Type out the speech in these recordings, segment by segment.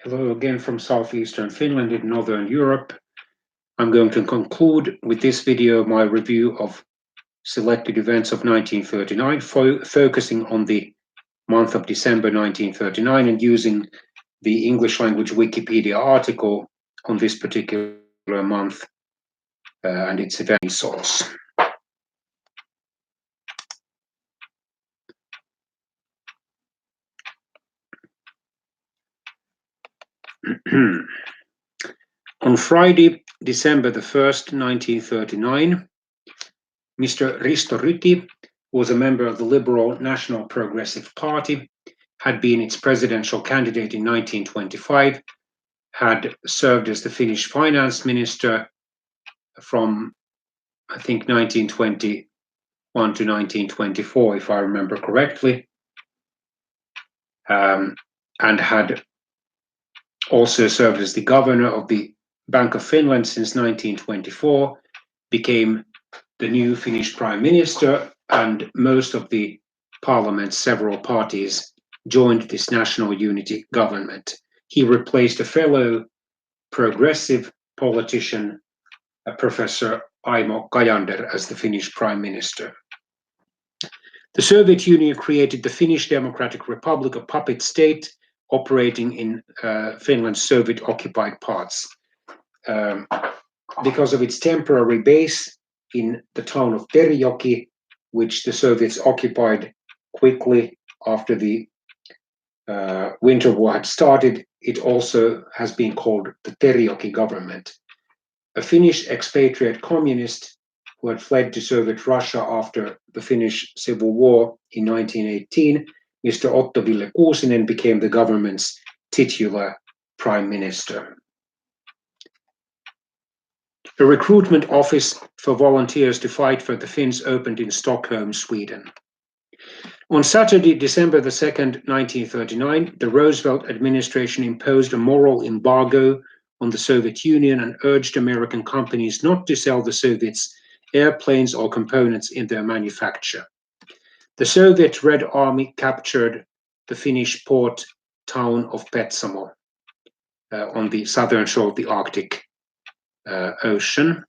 Hello again from southeastern Finland in northern Europe. I'm going to conclude with this video my review of selected events of 1939, focusing on the month of December 1939 and using the English language Wikipedia article on this particular month and its event source. On Friday, December the 1st, 1939, Mr. Risto Ryti was a member of the Liberal National Progressive Party, had been its presidential candidate in 1925, had served as the Finnish finance minister from, I think, 1921 to 1924, if I remember correctly, and had also served as the governor of the Bank of Finland since 1924, became the new Finnish prime minister, and most of the parliament's several parties joined this national unity government. He replaced a fellow progressive politician, Professor Aimo Kajander, as the Finnish prime minister. The Soviet Union created the Finnish Democratic Republic, a puppet state operating in Finland's Soviet-occupied parts. Because of its temporary base in the town of Terijoki, which the Soviets occupied quickly after the Winter War had started, it also has been called the Terijoki government. A Finnish expatriate communist who had fled to Soviet Russia after the Finnish Civil War in 1918, Mr. Otto Ville Kuusinen became the government's titular prime minister. A recruitment office for volunteers to fight for the Finns opened in Stockholm, Sweden. On Saturday, December the 2nd, 1939, the Roosevelt administration imposed a moral embargo on the Soviet Union and urged American companies not to sell the Soviets airplanes or components in their manufacture. The Soviet Red Army captured the Finnish port town of Petsamo on the southern shore of the Arctic Ocean.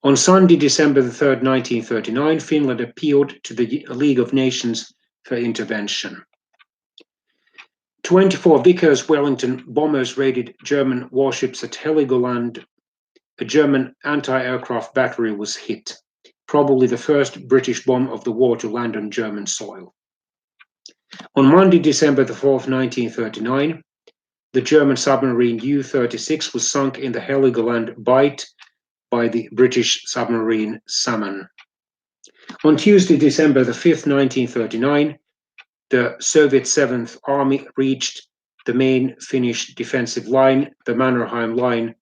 On Sunday, December the 3rd, 1939, Finland appealed to the League of Nations for intervention. 24 Vickers Wellington bombers raided German warships at Heligoland. A German anti-aircraft battery was hit, probably the first British bomb of the war to land on German soil. On Monday, December the 4th, 1939, the German submarine U-36 was sunk in the Heligoland Bight by the British submarine Salmon. On Tuesday, December the 5th, 1939, the Soviet 7th Army reached the main Finnish defensive line, the Mannerheim Line,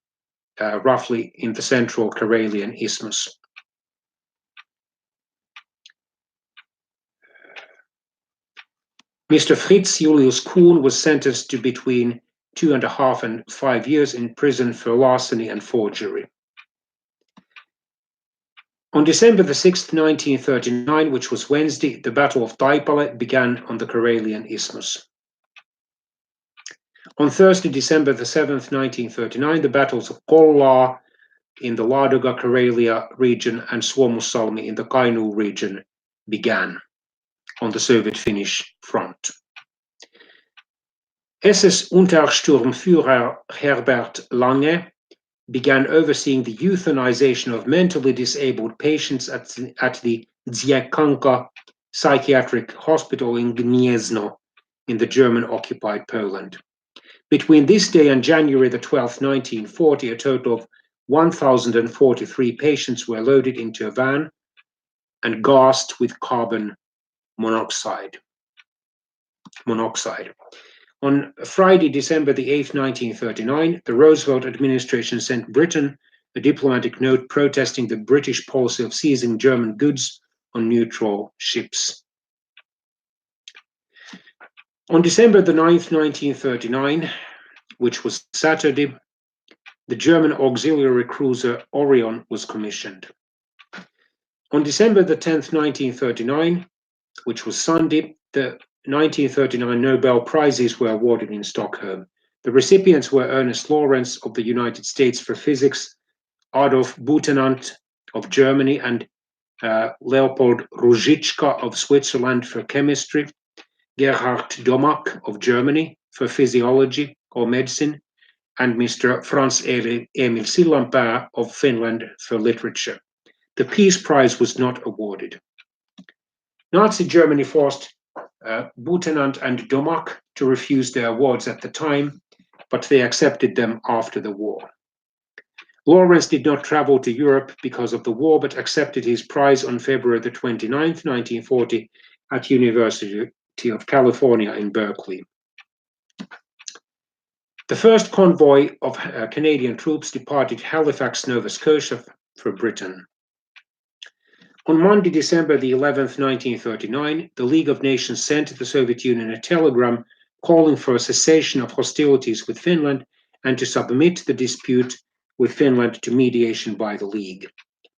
roughly in the central Karelian Isthmus. Mr. Fritz Julius Kuhn was sentenced to between 2.5 and 5 years in prison for larceny and forgery. On December the 6th, 1939, which was Wednesday, the Battle of Taipale began on the Karelian Isthmus. On Thursday, December the 7th, 1939, the battles of Kollaa in the Ladoga Karelia region and Suomussalmi in the Kainuu region began on the Soviet-Finnish front. SS Untersturmführer Herbert Lange began overseeing the euthanization of mentally disabled patients at the Dziekanka Psychiatric Hospital in Gniezno in the German-occupied Poland. Between this day and January the 12th, 1940, a total of 1,043 patients were loaded into a van and gassed with carbon monoxide. On Friday, December the 8th, 1939, the Roosevelt administration sent Britain a diplomatic note protesting the British policy of seizing German goods on neutral ships. On December the 9th, 1939, which was Saturday, the German auxiliary cruiser Orion was commissioned. On December the 10th, 1939, which was Sunday, the 1939 Nobel Prizes were awarded in Stockholm. The recipients were Ernest Lawrence of the United States for physics, Adolf Butenandt of Germany, and Leopold Ruzicka of Switzerland for chemistry, Gerhard Domack of Germany for physiology or medicine, and Mr. Franz Emil Sillanpää of Finland for literature. The Peace Prize was not awarded. Nazi Germany forced Butenandt and Domack to refuse their awards at the time, but they accepted them after the war. Lawrence did not travel to Europe because of the war, but accepted his prize on February the 29th, 1940, at University of California in Berkeley. The first convoy of Canadian troops departed Halifax, Nova Scotia for Britain. On Monday, December the 11th, 1939, the League of Nations sent the Soviet Union a telegram calling for a cessation of hostilities with Finland and to submit the dispute with Finland to mediation by the League.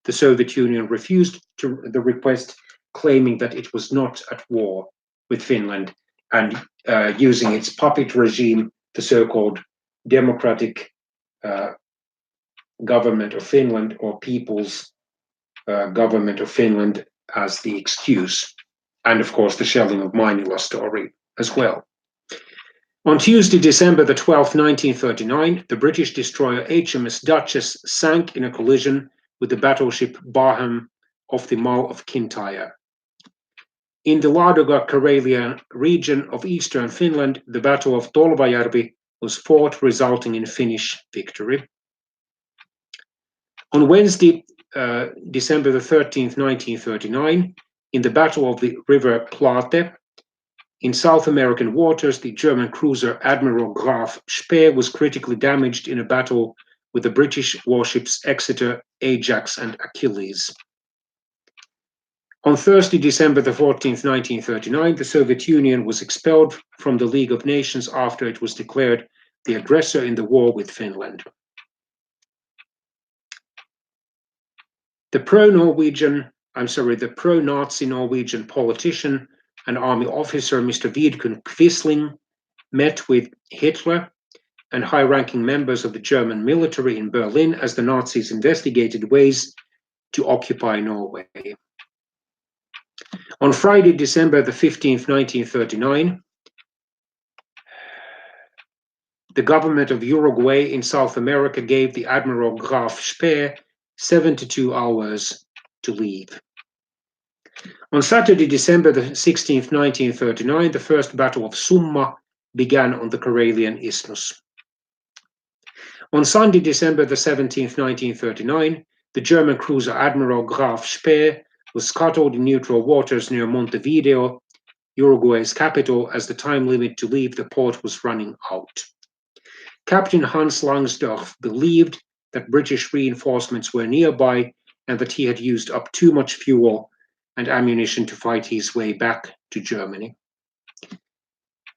The Soviet Union refused the request, claiming that it was not at war with Finland and using its puppet regime, the so-called Democratic Government of Finland, or People's Government of Finland, as the excuse, and of course the shelling of Mainila story as well. On Tuesday, December the 12th, 1939, the British destroyer HMS Duchess sank in a collision with the battleship Baham off the Mull of Kintyre. In the Ladoga-Karelian region of eastern Finland, the Battle of Tolvajärvi was fought, resulting in Finnish victory. On Wednesday, December the 13th, 1939, in the Battle of the River Plate, in South American waters, the German cruiser Admiral Graf Speer was critically damaged in a battle with the British warships Exeter, Ajax, and Achilles. On Thursday, December the 14th, 1939, the Soviet Union was expelled from the League of Nations after it was declared the aggressor in the war with Finland. The pro-Nazi Norwegian politician and army officer Mr. Vidkun Quisling met with Hitler and high-ranking members of the German military in Berlin as the Nazis investigated ways to occupy Norway. On Friday, December the 15th, 1939, the government of Uruguay in South America gave the Admiral Graf Speer 72 hours to leave. On Saturday, December the 16th, 1939, the First Battle of Summa began on the Karelian Isthmus. On Sunday, December the 17th, 1939, the German cruiser Admiral Graf Speer was scuttled in neutral waters near Montevideo, Uruguay's capital, as the time limit to leave the port was running out. Captain Hans Langsdorff believed that British reinforcements were nearby and that he had used up too much fuel and ammunition to fight his way back to Germany.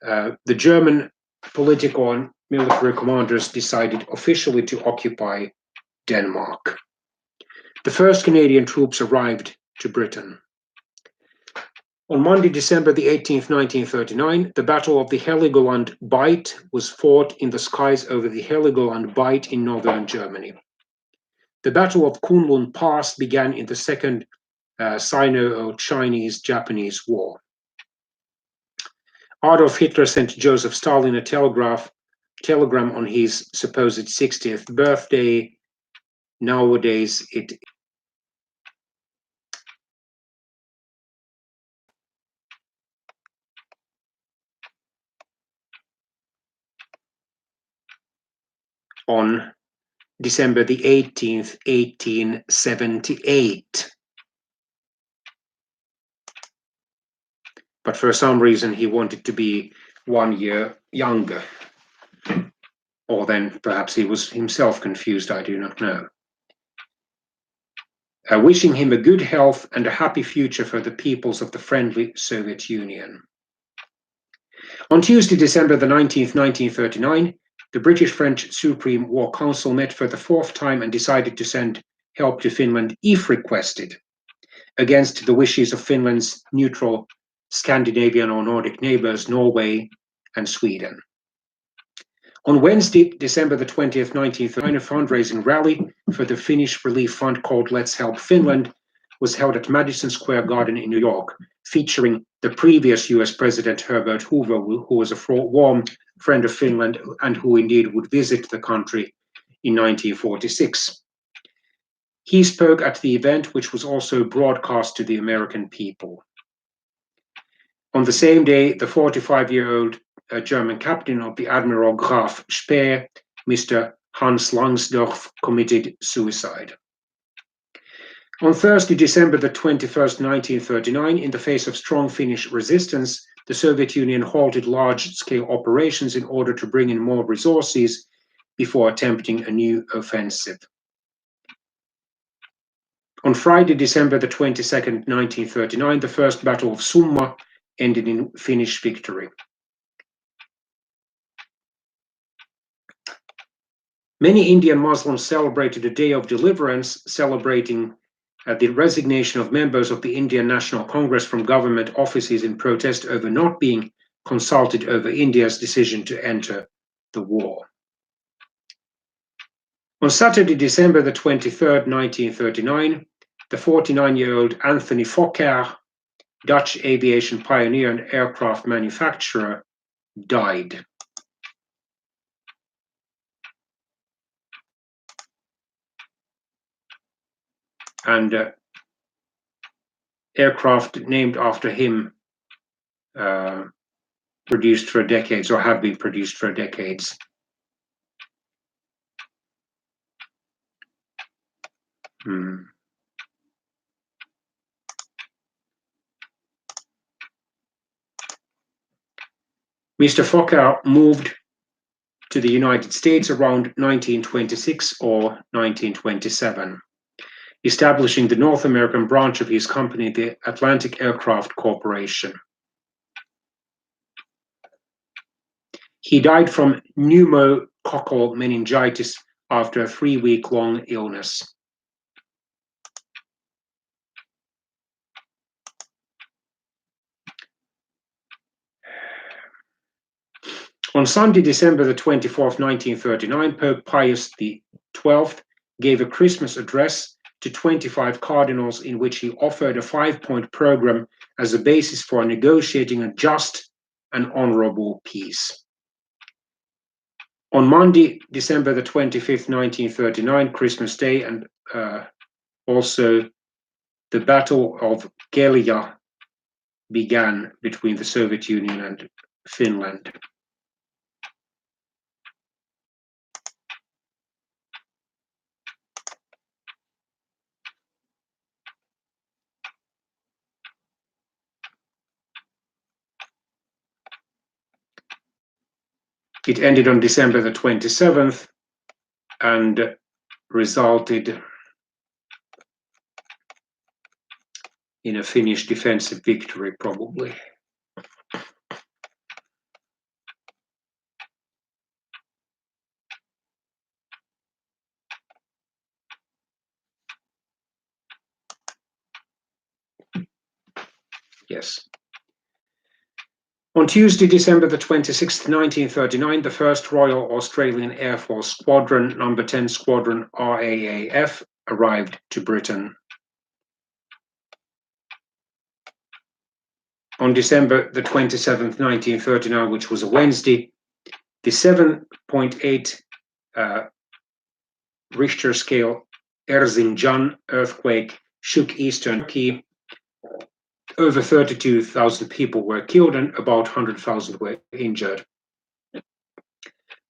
The German political and military commanders decided officially to occupy Denmark. The first Canadian troops arrived to Britain. On Monday, December the 18th, 1939, the Battle of the Heligoland Bight was fought in the skies over the Heligoland Bight in northern Germany. The Battle of Kunlun Pass began in the Second Sino-Chinese-Japanese War. Adolf Hitler sent Joseph Stalin a telegram on his supposed 60th birthday. Nowadays, it on December the 18th, 1878. But for some reason, he wanted to be 1 year younger. Or then perhaps he was himself confused, I do not know. Wishing him a good health and a happy future for the peoples of the friendly Soviet Union. On Tuesday, December the 19th, 1939, the British-French Supreme War Council met for the fourth time and decided to send help to Finland if requested, against the wishes of Finland's neutral Scandinavian or Nordic neighbors, Norway and Sweden. On Wednesday, December the 20th, 1939, a fundraising rally for the Finnish relief fund called Let's Help Finland was held at Madison Square Garden in New York, featuring the previous US President Herbert Hoover, who was a warm friend of Finland and who indeed would visit the country in 1946. He spoke at the event, which was also broadcast to the American people. On the same day, the 45-year-old German captain of the Admiral Graf Speer, Mr. Hans Langsdorff, committed suicide. On Thursday, December the 21st, 1939, in the face of strong Finnish resistance, the Soviet Union halted large-scale operations in order to bring in more resources before attempting a new offensive. On Friday, December the 22nd, 1939, the First Battle of Summa ended in Finnish victory. Many Indian Muslims celebrated a day of deliverance, celebrating the resignation of members of the Indian National Congress from government offices in protest over not being consulted over India's decision to enter the war. On Saturday, December the 23rd, 1939, the 49-year-old Anthony Fokker, Dutch aviation pioneer and aircraft manufacturer, died. And aircraft named after him produced for decades, or have been produced for decades. Mr. Fokker moved to the United States around 1926 or 1927, establishing the North American branch of his company, the Atlantic Aircraft Corporation. He died from pneumococcal meningitis after a 3-week-long illness. On Sunday, December the 24th, 1939, Pope Pius XII gave a Christmas address to 25 cardinals in which he offered a 5-point program as a basis for negotiating a just and honorable peace. On Monday, December the 25th, 1939, Christmas Day, and also the Battle of Kelja began between the Soviet Union and Finland. It ended on December the 27th and resulted in a Finnish defensive victory, probably. Yes. On Tuesday, December the 26th, 1939, the 1st Royal Australian Air Force Squadron, number 10 Squadron RAAF, arrived to Britain. On December the 27th, 1939, which was a Wednesday, the 7.8 Richter scale Erzincan earthquake shook eastern Turkey. Over 32,000 people were killed and about 100,000 were injured.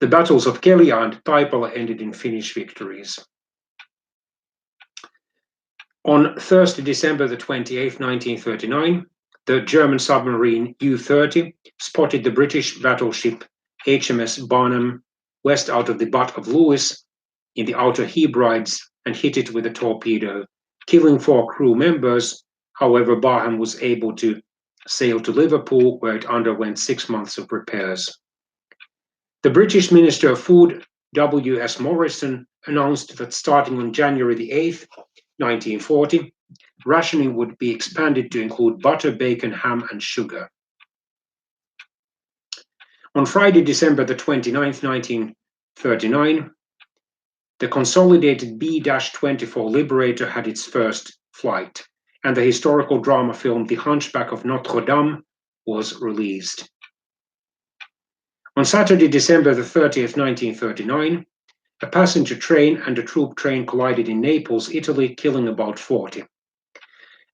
The battles of Kelja and Taipale ended in Finnish victories. On Thursday, December the 28th, 1939, the German submarine U-30 spotted the British battleship HMS Barnum west out of the Butt of Lewis in the Outer Hebrides and hit it with a torpedo, killing 4 crew members. However, Barham was able to sail to Liverpool, where it underwent 6 months of repairs. The British Minister of Food, W.S. Morrison, announced that starting on January the 8th, 1940, rationing would be expanded to include butter, bacon, ham, and sugar. On Friday, December the 29th, 1939, the consolidated B-24 Liberator had its first flight, and the historical drama film The Hunchback of Notre Dame was released. On Saturday, December the 30th, 1939, a passenger train and a troop train collided in Naples, Italy, killing about 40.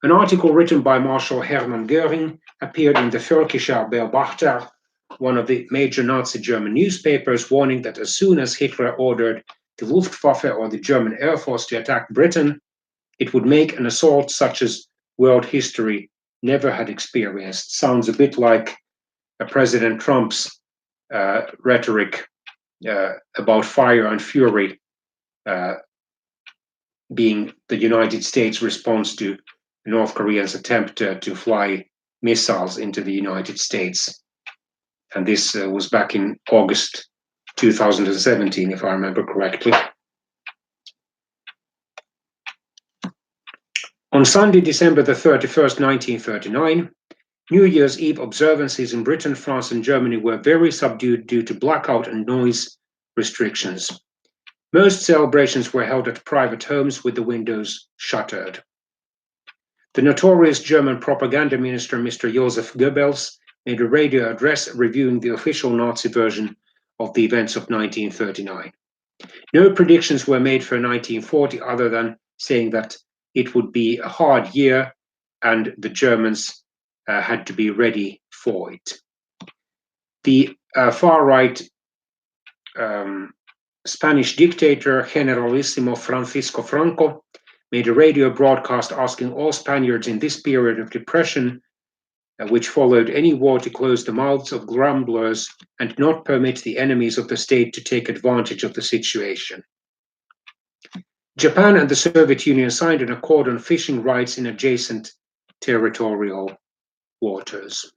An article written by Marshal Hermann Göring appeared in the Völkischer Beobachter, one of the major Nazi German newspapers, warning that as soon as Hitler ordered the Luftwaffe or the German Air Force to attack Britain, it would make an assault such as world history never had experienced. Sounds a bit like President Trump's rhetoric about fire and fury being the United States' response to North Korea's attempt to fly missiles into the United States. And this was back in August 2017, if I remember correctly. On Sunday, December the 31st, 1939, New Year's Eve observances in Britain, France, and Germany were very subdued due to blackout and noise restrictions. Most celebrations were held at private homes with the windows shuttered. The notorious German propaganda minister, Mr. Joseph Goebbels, made a radio address reviewing the official Nazi version of the events of 1939. No predictions were made for 1940 other than saying that it would be a hard year and the Germans had to be ready for it. The far-right Spanish dictator Generalissimo Francisco Franco made a radio broadcast asking all Spaniards in this period of depression, which followed any war, to close the mouths of grumblers and not permit the enemies of the state to take advantage of the situation. Japan and the Soviet Union signed an accord on fishing rights in adjacent territorial waters.